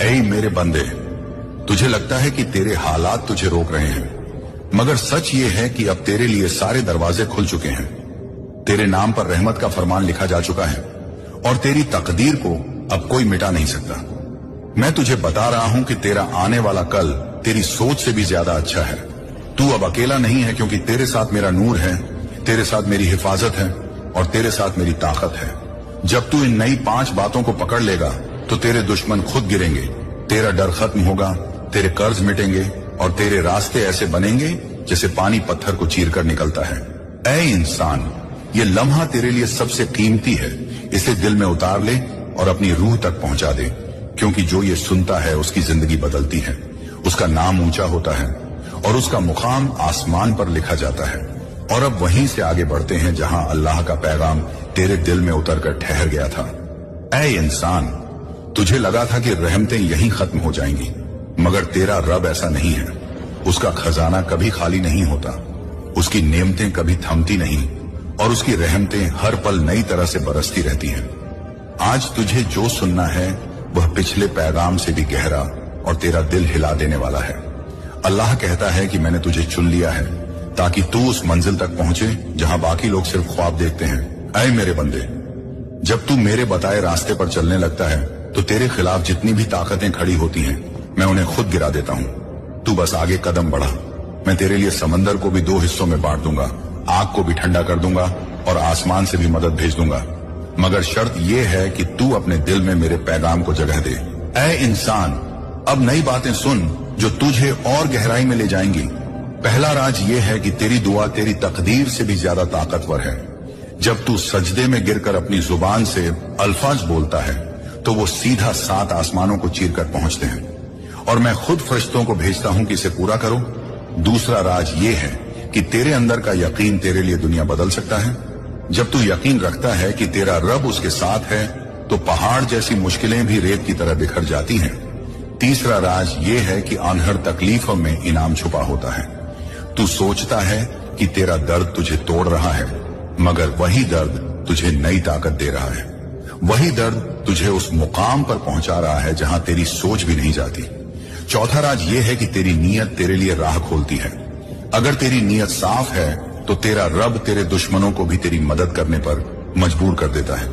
ऐ मेरे बंदे, तुझे लगता है कि तेरे हालात तुझे रोक रहे हैं, मगर सच ये है कि अब तेरे लिए सारे दरवाजे खुल चुके हैं। तेरे नाम पर रहमत का फरमान लिखा जा चुका है और तेरी तकदीर को अब कोई मिटा नहीं सकता। मैं तुझे बता रहा हूं कि तेरा आने वाला कल तेरी सोच से भी ज्यादा अच्छा है। तू अब अकेला नहीं है, क्योंकि तेरे साथ मेरा नूर है, तेरे साथ मेरी हिफाजत है और तेरे साथ मेरी ताकत है। जब तू इन नई 5 बातों को पकड़ लेगा तो तेरे दुश्मन खुद गिरेंगे, तेरा डर खत्म होगा, तेरे कर्ज मिटेंगे और तेरे रास्ते ऐसे बनेंगे जैसे पानी पत्थर को चीर कर निकलता है। ऐ इंसान, ये लम्हा तेरे लिए सबसे कीमती है, इसे दिल में उतार ले और अपनी रूह तक पहुंचा दे, क्योंकि जो ये सुनता है उसकी जिंदगी बदलती है, उसका नाम ऊंचा होता है और उसका मुकाम आसमान पर लिखा जाता है। और अब वहीं से आगे बढ़ते हैं जहां अल्लाह का पैगाम तेरे दिल में उतरकर ठहर गया था। ऐ इंसान, तुझे लगा था कि रहमतें यहीं खत्म हो जाएंगी, मगर तेरा रब ऐसा नहीं है। उसका खजाना कभी खाली नहीं होता, उसकी नेमतें कभी थमती नहीं और उसकी रहमतें हर पल नई तरह से बरसती रहती हैं। आज तुझे जो सुनना है वह पिछले पैगाम से भी गहरा और तेरा दिल हिला देने वाला है। अल्लाह कहता है कि मैंने तुझे चुन लिया है ताकि तू उस मंजिल तक पहुंचे जहां बाकी लोग सिर्फ ख्वाब देखते हैं। ऐ मेरे बंदे, जब तू मेरे बताए रास्ते पर चलने लगता है तो तेरे खिलाफ जितनी भी ताकतें खड़ी होती हैं मैं उन्हें खुद गिरा देता हूं। तू बस आगे कदम बढ़ा, मैं तेरे लिए समंदर को भी 2 हिस्सों में बांट दूंगा, आग को भी ठंडा कर दूंगा और आसमान से भी मदद भेज दूंगा, मगर शर्त यह है कि तू अपने दिल में मेरे पैगाम को जगह दे। ऐ इंसान, अब नई बातें सुन जो तुझे और गहराई में ले जाएंगी। पहला राज ये है कि तेरी दुआ तेरी तकदीर से भी ज्यादा ताकतवर है। जब तू सजदे में गिरकर अपनी जुबान से अल्फाज बोलता है तो वो सीधा 7 आसमानों को चीर कर पहुंचते हैं और मैं खुद फरिश्तों को भेजता हूं कि इसे पूरा करो। दूसरा राज ये है कि तेरे अंदर का यकीन तेरे लिए दुनिया बदल सकता है। जब तू यकीन रखता है कि तेरा रब उसके साथ है तो पहाड़ जैसी मुश्किलें भी रेत की तरह बिखर जाती हैं। तीसरा राज ये है कि अनहद तकलीफों में इनाम छुपा होता है। तू सोचता है कि तेरा दर्द तुझे तोड़ रहा है, मगर वही दर्द तुझे नई ताकत दे रहा है। वही दर्द तुझे उस मुकाम पर पहुंचा रहा है जहां तेरी सोच भी नहीं जाती। चौथा राज ये है कि तेरी नीयत तेरे लिए राह खोलती है। अगर तेरी नीयत साफ है तो तेरा रब तेरे दुश्मनों को भी तेरी मदद करने पर मजबूर कर देता है।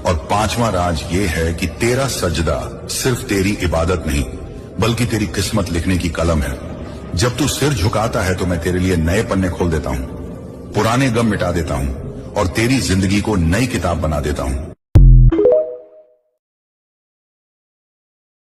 और 5वां राज ये है कि तेरा सजदा सिर्फ तेरी इबादत नहीं बल्कि तेरी किस्मत लिखने की कलम है। जब तू सिर झुकाता है तो मैं तेरे लिए नए पन्ने खोल देता हूं, पुराने गम मिटा देता हूं और तेरी जिंदगी को नई किताब बना देता हूं।